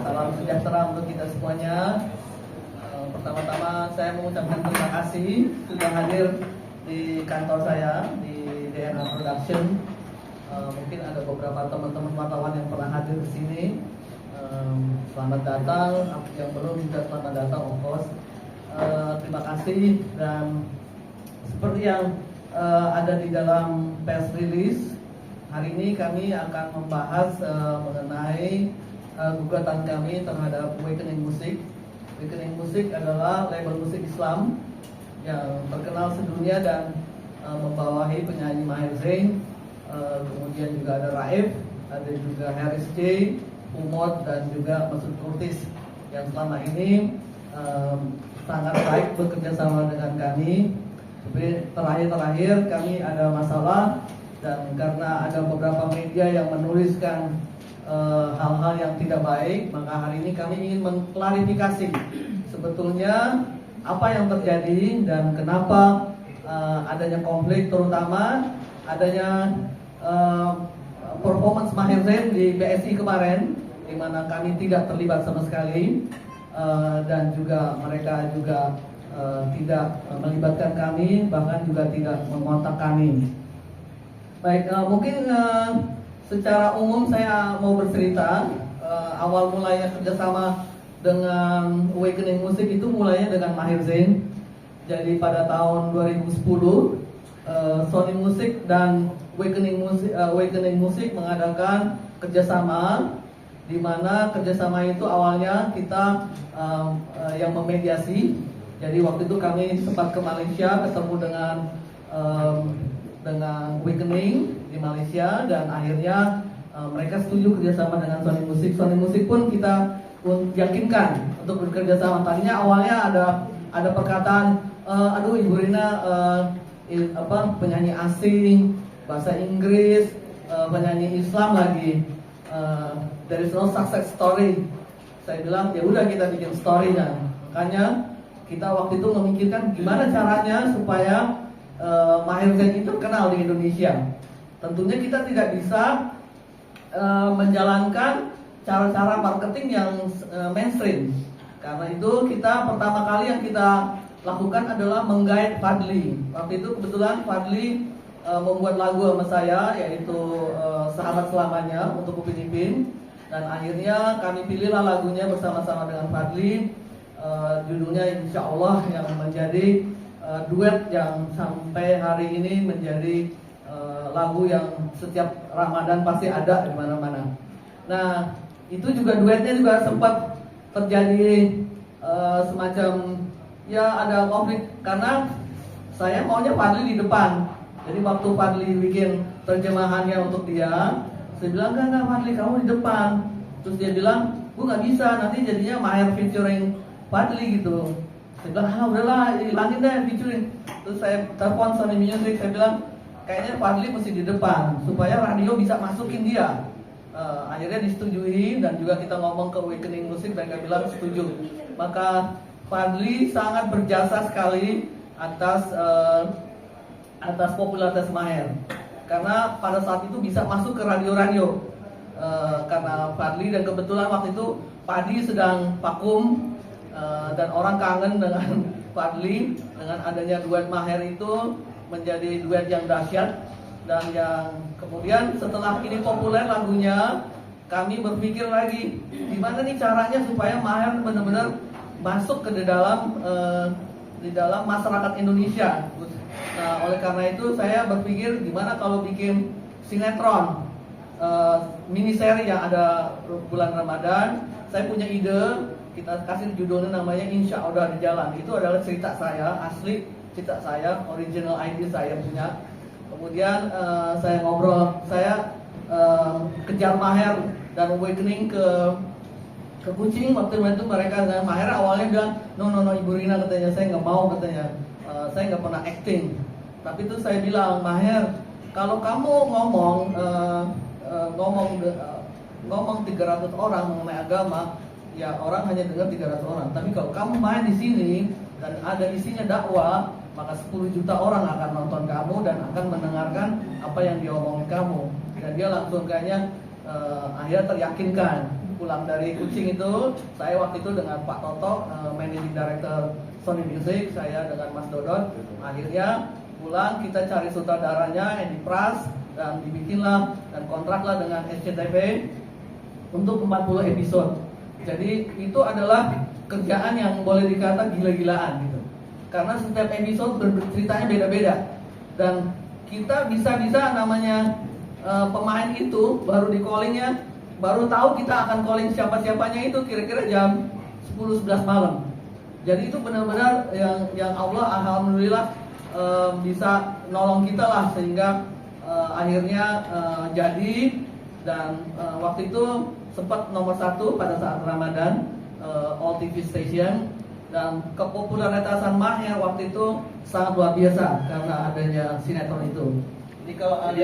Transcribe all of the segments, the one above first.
Salam sejahtera untuk kita semuanya. Pertama-tama saya mengucapkan terima kasih sudah hadir di kantor saya di DNA Production. Mungkin ada beberapa teman-teman wartawan yang pernah hadir di sini. Selamat datang, yang belum juga selamat datang, of course. Terima kasih, dan seperti yang ada di dalam press release, hari ini kami akan membahas mengenai gugatan kami terhadap Awakening Music. Awakening Music adalah label musik Islam yang terkenal sedunia dan membawahi penyanyi Maher Zain, kemudian juga ada Raif, ada juga Haris J, Umod, dan juga Masud Kurtis yang selama ini sangat baik bekerja sama dengan kami. Tapi terakhir kami ada masalah, dan karena ada beberapa media yang menuliskan hal-hal yang tidak baik, maka hari ini kami ingin mengklarifikasi sebetulnya apa yang terjadi dan kenapa adanya konflik, terutama adanya performance Maher Zain di BSI kemarin, di mana kami tidak terlibat sama sekali, dan juga mereka juga tidak melibatkan kami, bahkan juga tidak mengontak kami. Baik, mungkin secara umum saya mau bercerita awal mulanya kerjasama dengan Awakening Music itu mulainya dengan Maher Zain. Jadi pada tahun 2010 Sony Music dan Awakening Music mengadakan kerjasama, di mana kerjasama itu awalnya kita yang memediasi. Jadi waktu itu kami sempat ke Malaysia ketemu dengan Awakening di Malaysia, dan akhirnya mereka setuju kerjasama dengan Sony Music. Sony Music pun kita yakinkan untuk bekerjasama. Tadinya awalnya ada perkataan, aduh Ibu Rina penyanyi asing, bahasa Inggris, penyanyi Islam lagi, there is no success story. Saya bilang ya udah kita bikin story-nya. Makanya kita waktu itu memikirkan gimana caranya supaya Maher Zain itu kenal di Indonesia. Tentunya kita tidak bisa menjalankan cara-cara marketing yang mainstream. Karena itu kita pertama kali yang kita lakukan adalah menggait Fadli. Waktu itu kebetulan Fadli membuat lagu sama saya, yaitu Sahabat Selamanya untuk Upin Ipin. Dan akhirnya kami pilihlah lagunya bersama-sama dengan Fadli. Judulnya Insya Allah, yang menjadi duet yang sampai hari ini menjadi lagu yang setiap Ramadan pasti ada di mana-mana. Nah, itu juga duetnya juga sempat terjadi semacam ya ada konflik, karena saya maunya Fadli di depan. Jadi waktu Fadli bikin terjemahannya untuk dia, saya bilang enggak Fadli, kamu di depan. Terus dia bilang, gue nggak bisa, nanti jadinya Maher featuring Fadli gitu. Saya bilang, udahlah, hilangin deh featuring. Terus saya telepon Sony Music, saya bilang, kayaknya Fadli mesti di depan supaya radio bisa masukin dia. Akhirnya disetujui, dan juga kita ngomong ke Awakening Music, mereka bilang setuju. Maka Fadli sangat berjasa sekali atas popularitas Maher, karena pada saat itu bisa masuk ke radio-radio karena Fadli, dan kebetulan waktu itu Padi sedang vakum. Dan orang kangen dengan Fadli. Dengan adanya duet Maher itu menjadi duet yang dahsyat, dan yang kemudian setelah ini populer lagunya, kami berpikir lagi gimana nih caranya supaya Maher benar-benar masuk ke di dalam masyarakat Indonesia. Nah, oleh karena itu saya berpikir gimana kalau bikin sinetron mini seri yang ada bulan Ramadan. Saya punya ide, kita kasih judulnya namanya Insya Allah di Jalan. Itu adalah cerita saya, asli cerita saya, original ID saya punya. Kemudian saya ngobrol, saya kejar Maher dan Awakening ke ke kucing. Waktu itu mereka dengan Maher awalnya bilang no Ibu Rina, katanya saya nggak mau, katanya saya nggak pernah acting. Tapi itu saya bilang, Maher, kalau kamu ngomong 300 orang mengenai agama, ya orang hanya dengar 300 orang. Tapi kalau kamu main di sini dan ada isinya dakwah, maka 10 juta orang akan nonton kamu dan akan mendengarkan apa yang diomongin kamu. Dan dia langsung kayaknya akhirnya teryakinkan. Pulang dari kucing itu, saya waktu itu dengan Pak Toto, Managing Director Sony Music, saya dengan Mas Dodot, akhirnya pulang kita cari sutradaranya Edi Pras, dan dibikinlah dan kontraklah dengan SCTV untuk 40 episode. Jadi itu adalah kerjaan yang boleh dikata gila-gilaan gitu. Karena setiap episode ceritanya beda-beda. Dan kita bisa-bisa namanya pemain itu baru di callingnya, baru tahu kita akan calling siapa-siapanya itu kira-kira jam 10-11 malam. Jadi itu benar-benar yang Allah alhamdulillah bisa nolong kita lah, sehingga akhirnya jadi. Dan waktu itu sempat nomor 1 pada saat Ramadan, All TV Station. Dan kepopuleritasan Maher waktu itu sangat luar biasa karena adanya sinetron itu. Jadi kalau ada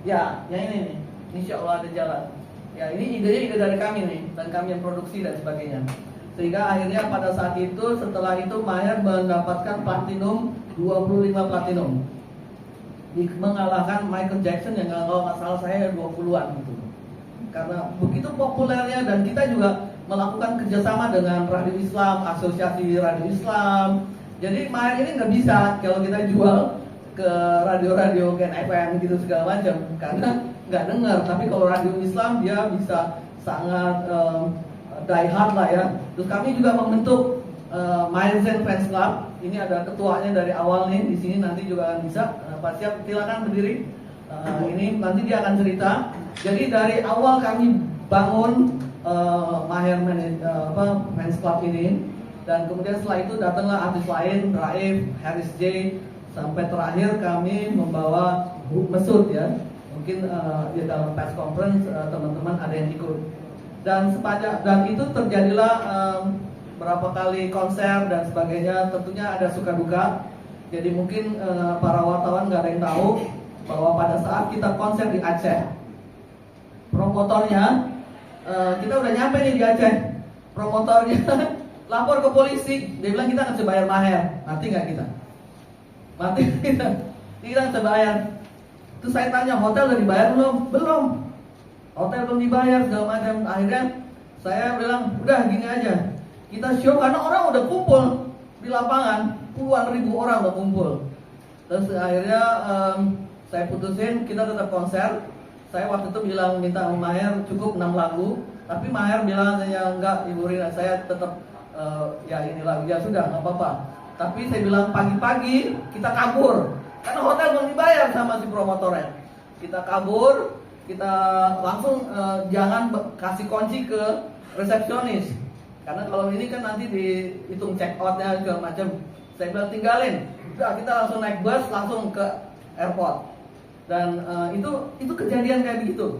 yang ini nih, insya Allah ada jalan. Ya ini ide dari kami nih, dan kami yang produksi dan sebagainya. Sehingga akhirnya pada saat itu, setelah itu Maher mendapatkan platinum, 25 platinum, mengalahkan Michael Jackson yang kalau nggak salah saya 20-an gitu. Karena begitu populernya, dan kita juga melakukan kerjasama dengan Radio Islam, Asosiasi Radio Islam. Jadi Maher ini nggak bisa kalau kita jual ke radio-radio Gen FM gitu segala macam, karena nggak dengar. Tapi kalau Radio Islam dia bisa sangat die hard lah ya. Terus kami juga membentuk Maher Zain Fans Club. Ini ada ketuanya dari awal nih di sini, nanti juga akan bisa. Pak Siap, silakan berdiri. Ini nanti dia akan cerita. Jadi dari awal kami bangun Maher Fans Club ini, dan kemudian setelah itu datanglah artis lain, Raif, Haris J, sampai terakhir kami membawa Bu Mesut ya. Mungkin di dalam press conference teman-teman ada yang ikut. Dan itu terjadilah berapa kali konser dan sebagainya. Tentunya ada suka duka. Jadi mungkin para wartawan nggak ada yang tahu bahwa pada saat kita konser di Aceh, promotornya kita udah nyampe nih di Aceh, promotornya lapor ke polisi. Dia bilang kita nggak bisa bayar Maher, mati nggak kita? Mati kita nggak bisa bayar. Terus saya tanya, hotel udah dibayar belum? Belum. Hotel belum dibayar segala macam. Akhirnya saya bilang, udah gini aja, kita show, karena orang udah kumpul di lapangan, puluhan ribu orang udah kumpul. Terus akhirnya saya putusin kita tetap konser. Saya waktu itu bilang minta Maher cukup 6 lagu, tapi Maher bilang saya enggak, Ibu Rina, saya tetap ya ini lagu, ya sudah nggak apa-apa. Tapi saya bilang pagi-pagi kita kabur, karena hotel belum dibayar sama si promotornya. Kita kabur, kita langsung jangan kasih kunci ke resepsionis, karena kalau ini kan nanti dihitung check outnya segala macam. Saya bilang tinggalin, udah kita langsung naik bus langsung ke airport. Dan itu kejadian kayak begitu.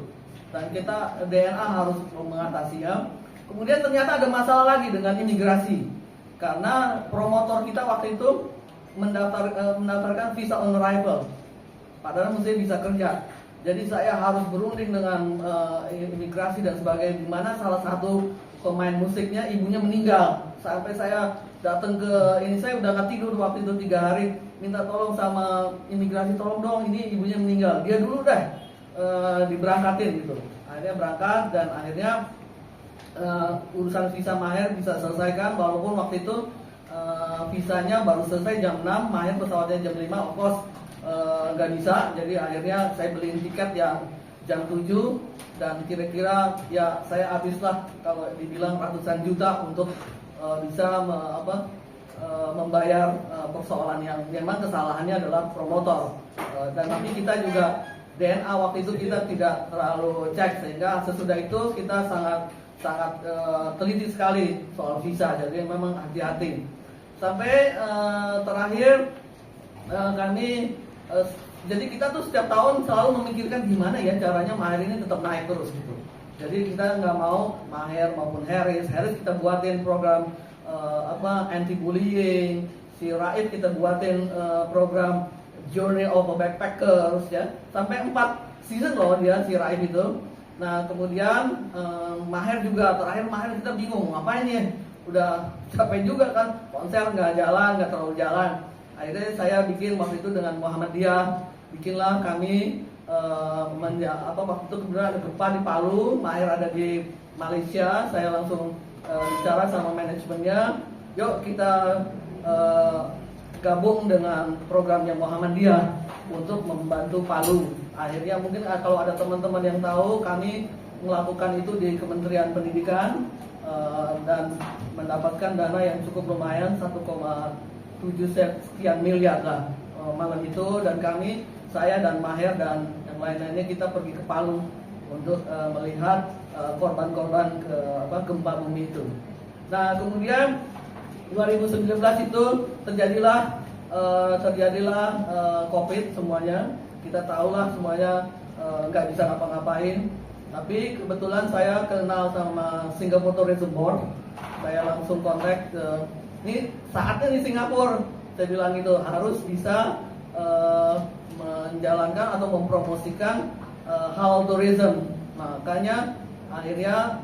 Dan kita DNA harus mengatasinya. Kemudian ternyata ada masalah lagi dengan imigrasi, karena promotor kita waktu itu mendaftarkan visa on arrival, padahal mesti bisa kerja. Jadi saya harus berunding dengan imigrasi dan sebagainya, di mana salah satu pemain musiknya ibunya meninggal. Sampai saya datang ke ini, saya udah nggak tidur waktu itu 3 hari, minta tolong sama imigrasi, tolong dong, ini ibunya meninggal, dia dulu deh diberangkatin gitu. Akhirnya berangkat, dan akhirnya urusan visa Maher bisa selesaikan, walaupun waktu itu visanya baru selesai jam 6, Maher pesawatnya jam 5, of course nggak bisa. Jadi akhirnya saya beliin tiket yang jam 7, dan kira-kira ya saya habislah kalau dibilang ratusan juta untuk bisa membayar persoalan yang memang kesalahannya adalah promotor. Dan tapi kita juga DNA waktu itu kita tidak terlalu cek, sehingga sesudah itu kita sangat teliti sekali soal visa. Jadi memang hati-hati. Sampai terakhir kami jadi kita tuh setiap tahun selalu memikirkan gimana ya caranya Maher ini tetap naik terus gitu. Jadi kita nggak mau Maher maupun Harris kita buatin program anti bullying, si Raid kita buatin program Journey of a Backpackers ya, sampai 4 season loh dia si Raid itu. Nah kemudian Maher juga, terakhir Maher kita bingung ngapain ya, udah capek juga kan, konser nggak terlalu jalan. Akhirnya saya bikin waktu itu dengan Muhammadiyah, bikinlah kami waktu itu kemudian ada gempa di Palu, Maher ada di Malaysia, saya langsung bicara sama manajemennya, yuk kita gabung dengan programnya Muhammadiyah untuk membantu Palu. Akhirnya mungkin kalau ada teman-teman yang tahu, kami melakukan itu di Kementerian Pendidikan dan mendapatkan dana yang cukup lumayan 1,7 sekian miliar lah malam itu, dan saya dan Maher dan yang lain-lainnya kita pergi ke Palu untuk melihat korban-korban gempa bumi itu. Nah kemudian 2019 itu terjadilah COVID semuanya. Kita tahulah semuanya nggak bisa ngapa-ngapain. Tapi kebetulan saya kenal sama Singapore Tourism Board. Saya langsung kontak ini saatnya di Singapura. Saya bilang itu harus bisa menjalankan atau mempromosikan halal tourism. Makanya akhirnya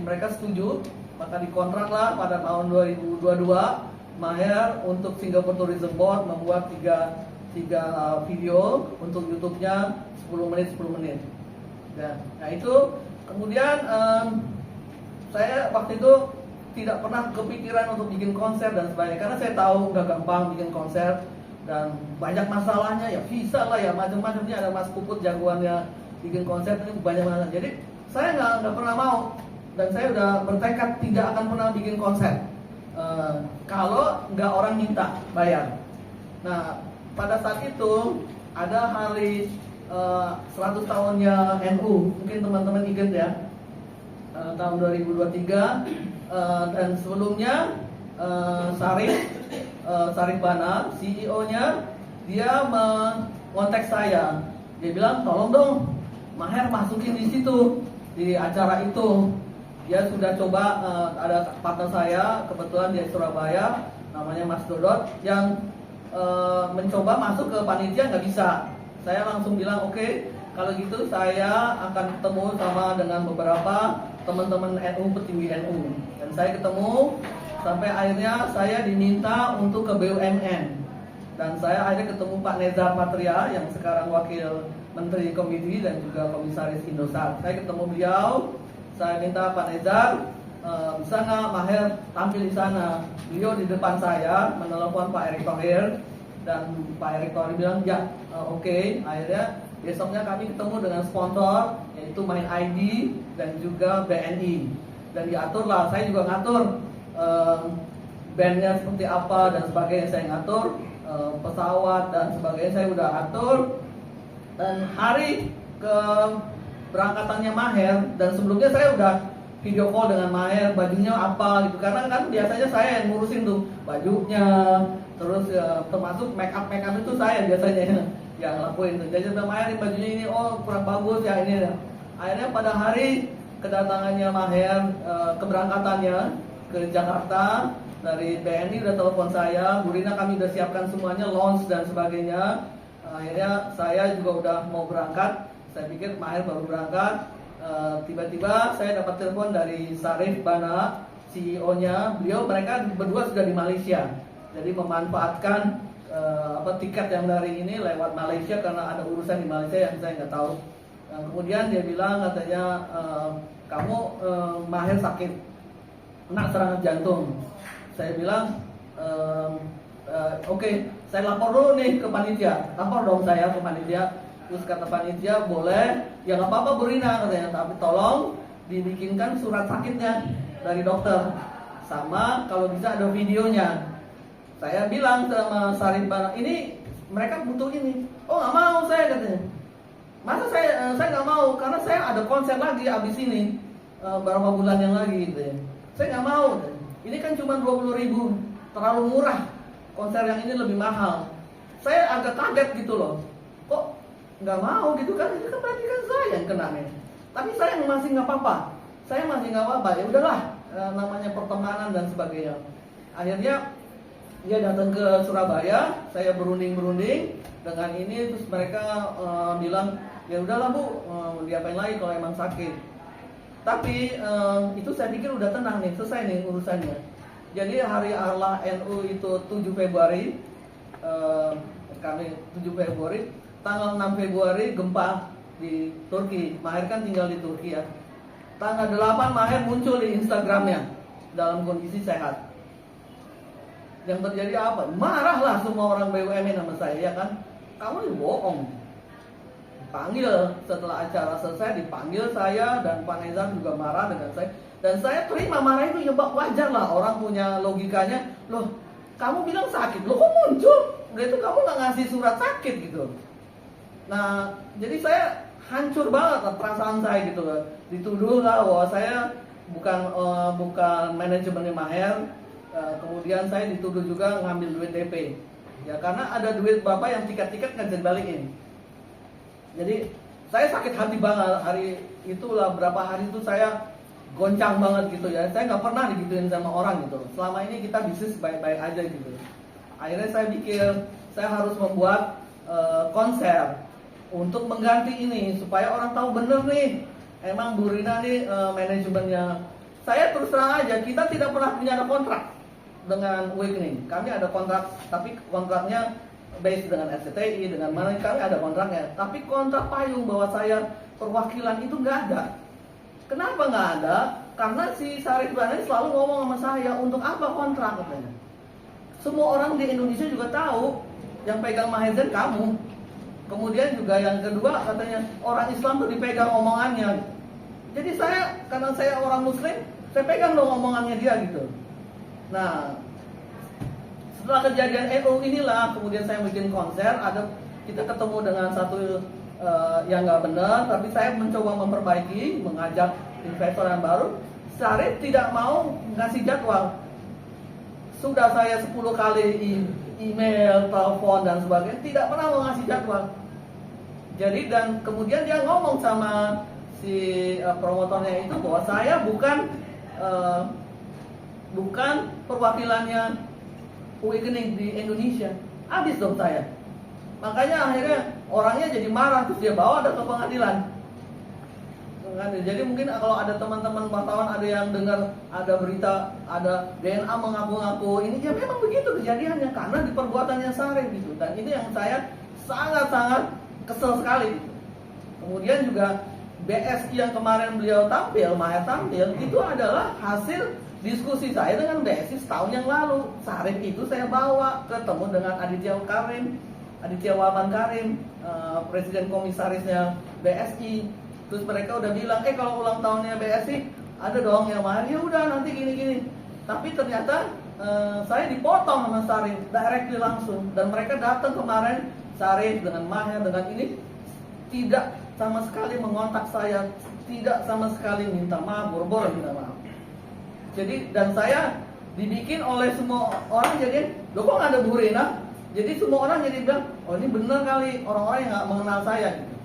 mereka setuju, maka dikontraklah pada tahun 2022 Maher untuk Singapore Tourism Board membuat tiga video untuk YouTube-nya 10 menit. Ya, nah itu kemudian saya waktu itu tidak pernah kepikiran untuk bikin konser dan sebagainya, karena saya tahu nggak gampang bikin konser dan banyak masalahnya, ya visa lah ya macam-macamnya, ada Mas Puput jagoannya bikin konser ini banyak banget. Jadi saya nggak pernah mau, dan saya udah bertekad tidak akan pernah bikin konser kalau nggak orang minta bayar. Nah pada saat itu ada hari 100 tahunnya NU, mungkin teman-teman ingat ya, tahun 2023, dan sebelumnya Sarif Bana, CEO-nya, dia mengontak saya. Dia bilang, tolong dong Maher masukin di situ, di acara itu. Dia sudah coba, ada partner saya kebetulan di Surabaya, namanya Mas Dodot, yang mencoba masuk ke panitia, nggak bisa. Saya langsung bilang oke, kalau gitu saya akan ketemu sama dengan beberapa teman-teman NU, petinggi NU, dan saya ketemu sampai akhirnya saya diminta untuk ke BUMN, dan saya akhirnya ketemu Pak Nezar Patria yang sekarang Wakil Menteri Komisi dan juga Komisaris Indosat. Saya ketemu beliau, saya minta Pak Nezar, bisa nggak Maher tampil di sana. Beliau di depan saya menelepon Pak Erick Thohir, dan Pak Erick Thohir bilang ya oke. Akhirnya besoknya kami ketemu dengan sponsor, yaitu Main ID dan juga BNI, dan diaturlah, saya juga ngatur bandnya seperti apa dan sebagainya, saya ngatur pesawat dan sebagainya, saya udah atur. Dan hari keberangkatannya Maher, dan sebelumnya saya udah video call dengan Maher, bajunya apa gitu, karena kan biasanya saya yang ngurusin tuh bajunya, terus termasuk make up itu saya biasanya yang lakuin tuh. Jadi Maher bajunya ini, oh kurang bagus ya ini. Akhirnya pada hari kedatangannya Maher, keberangkatannya ke Jakarta dari BNI udah telepon saya, Bu Rina kami udah siapkan semuanya, launch dan sebagainya. Akhirnya saya juga udah mau berangkat, saya pikir Maher baru berangkat. Tiba-tiba saya dapat telepon dari Sarif Bana, CEO-nya. Mereka berdua sudah di Malaysia, jadi memanfaatkan tiket yang dari ini lewat Malaysia karena ada urusan di Malaysia yang saya nggak tahu. Dan kemudian dia bilang katanya kamu Maher sakit, kena serangan jantung. Saya bilang oke, saya lapor dulu nih ke panitia. Lapor dong saya ke panitia. Terus kata panitia boleh, ya nggak apa-apa Bu Rina katanya, tapi tolong dibikinkan surat sakitnya dari dokter, sama kalau bisa ada videonya. Saya bilang sama Sarif Bana, ini mereka butuh ini. Oh nggak mau saya katanya. Masa saya nggak mau, karena saya ada konser lagi abis ini beberapa bulan yang lagi gitu ya. Saya nggak mau. Ini kan cuma 20.000, terlalu murah. Konser yang ini lebih mahal. Saya agak kaget gitu loh. Kok nggak mau gitu kan? Ini kan berarti kan saya yang kena nih. Tapi saya masih nggak apa-apa. Saya masih nggak apa-apa. Ya udahlah, namanya pertemanan dan sebagainya. Akhirnya dia datang ke Surabaya, saya berunding dengan ini, terus mereka bilang, ya udahlah Bu, diapain lagi kalau emang sakit. Tapi itu saya pikir udah tenang nih, selesai nih urusannya. Jadi hari Allah NU itu 7 Februari, kami 7 Februari, tanggal 6 Februari gempa di Turki. Maher kan tinggal di Turki ya. Tanggal 8 Maher muncul di Instagramnya dalam kondisi sehat. Yang terjadi apa? Marahlah semua orang BUMN sama saya, ya kan? Kamu ini bohong. Dipanggil setelah acara selesai, dipanggil saya dan Pak Nezar juga marah dengan saya. Dan saya terima marah itu, ya wajar lah, orang punya logikanya. Loh, kamu bilang sakit, loh kok muncul? Udah itu kamu nggak ngasih surat sakit gitu. Nah, jadi saya hancur banget perasaan saya gitu. Dituduh lah bahwa saya bukan manajemennya Maher. Kemudian saya dituduh juga ngambil duit DP. Ya karena ada duit Bapak yang tiket-tiket nggak bisa balikin. Jadi saya sakit hati banget hari itulah, berapa hari itu saya goncang banget gitu ya. Saya nggak pernah digituin sama orang gitu. Selama ini kita bisnis baik-baik aja gitu. Akhirnya saya pikir saya harus membuat konser untuk mengganti ini supaya orang tahu bener nih, emang Bu Rina nih manajemennya. Saya terus terang aja, kita tidak pernah punya ada kontrak dengan Awakening. Kami ada kontrak, tapi kontraknya based dengan SCTI, dengan mana kami ada kontraknya. Tapi kontrak payung bahwa saya perwakilan itu nggak ada. Kenapa nggak ada? Karena si Syarif Banai selalu ngomong sama saya, untuk apa kontrak katanya. Semua orang di Indonesia juga tahu yang pegang Maher kamu. Kemudian juga yang kedua katanya orang Islam tuh dipegang omongannya. Jadi saya, karena saya orang Muslim, saya pegang dong omongannya dia gitu. Nah, setelah kejadian NU inilah, kemudian saya bikin konser. Kita ketemu dengan satu yang nggak benar, tapi saya mencoba memperbaiki, mengajak investor yang baru. Syarif tidak mau ngasih jadwal. Sudah saya 10 kali email, telepon dan sebagainya, tidak pernah mau ngasih jadwal. Jadi dan kemudian dia ngomong sama si promotornya itu bahwa saya bukan perwakilannya Awakening di Indonesia. Habis dong saya. Makanya akhirnya orangnya jadi marah, terus dia bawa ke pengadilan. Jadi mungkin kalau ada teman-teman wartawan ada yang dengar ada berita ada DNA mengaku-ngaku, ini ya memang begitu kejadiannya karena di perbuatannya Syarif gitu. Dan ini yang saya sangat-sangat kesel sekali. Kemudian juga BSI yang kemarin beliau tampil, Maher tampil, itu adalah hasil diskusi saya dengan BSI setahun yang lalu. Syarif itu saya bawa ketemu dengan Aditya Waman Karim, presiden komisarisnya BSI. Terus mereka udah bilang, kalau ulang tahunnya BSI ada dong yang Maher, ya udah nanti gini-gini. Tapi ternyata saya dipotong sama Syarif directly langsung. Dan mereka datang kemarin, Syarif dengan Maher dengan ini tidak sama sekali mengontak saya, tidak sama sekali minta maaf, boro-boro minta maaf. Jadi dan saya dibikin oleh semua orang jadi, loh kok nggak ada Bu Rina? Jadi semua orang jadi bilang, oh ini bener kali orang-orang yang nggak mengenal saya gitu.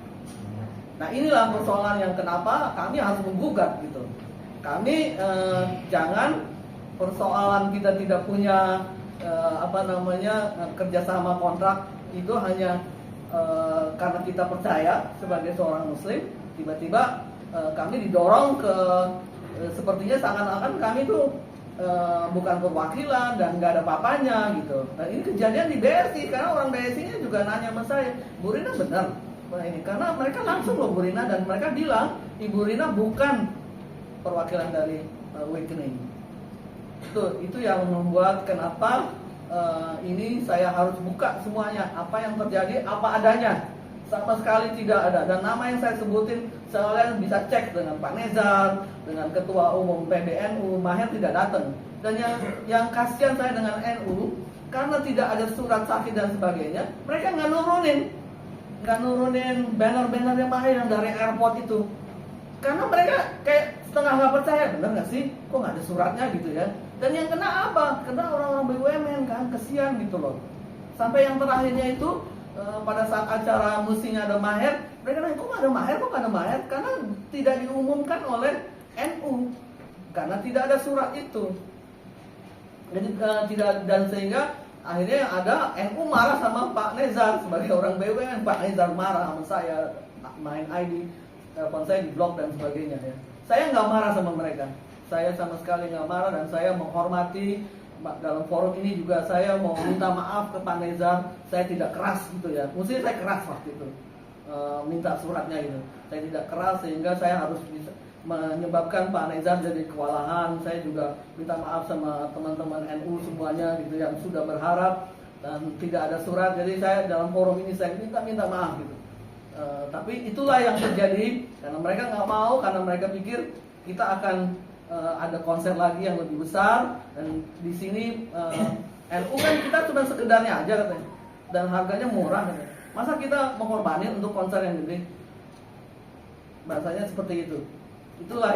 Nah inilah persoalan yang kenapa kami harus menggugat gitu. Kami jangan persoalan kita tidak punya kerjasama kontrak itu hanya karena kita percaya sebagai seorang Muslim, tiba-tiba kami didorong ke sepertinya seakan-akan kami itu bukan perwakilan dan nggak ada papanya gitu. Nah ini kejadian di BSI karena orang BSI-nya juga nanya sama saya, Bu Rina benar? Ini karena mereka langsung loh Bu Rina dan mereka bilang Ibu Rina bukan perwakilan dari Awakening. Itu yang membuat kenapa ini saya harus buka semuanya, apa yang terjadi apa adanya, sama sekali tidak ada. Dan nama yang saya sebutin sekalian bisa cek dengan Pak Nezar, dengan Ketua Umum PBNU, Maher tidak datang. Dan yang kasihan saya dengan NU karena tidak ada surat sakit dan sebagainya, mereka nggak nurunin banner-banner yang Maher yang dari airport itu. Karena mereka kayak setengah nggak percaya, bener nggak sih? Kok nggak ada suratnya gitu ya? Dan yang kena apa? Kena orang-orang BUMN kan, kesian gitu loh. Sampai yang terakhirnya itu pada saat acara mestinya ada maher, mereka nanya, kok ada maher, kok ada maher? Karena tidak diumumkan oleh NU, karena tidak ada surat itu. Jadi tidak, dan sehingga akhirnya ada NU marah sama Pak Nezar sebagai orang BUMN. Pak Nezar marah sama saya, main ID, telepon saya di blok dan sebagainya ya. Saya nggak marah sama mereka, saya sama sekali nggak marah, dan saya menghormati. Dalam forum ini juga saya mau minta maaf ke Pak Nezar, saya tidak keras gitu ya. Mestinya saya keras waktu itu, minta suratnya gitu. Saya tidak keras sehingga saya harus bisa menyebabkan Pak Nezar jadi kewalahan. Saya juga minta maaf sama teman-teman NU semuanya gitu yang sudah berharap dan tidak ada surat. Jadi saya dalam forum ini saya minta maaf gitu. Tapi itulah yang terjadi karena mereka nggak mau, karena mereka pikir kita akan ada konser lagi yang lebih besar, dan di sini NU kan kita cuma sekedarnya aja katanya, dan harganya murah katanya. Masa kita mengorbankan untuk konser yang gede? Bahasanya seperti itu. Itulah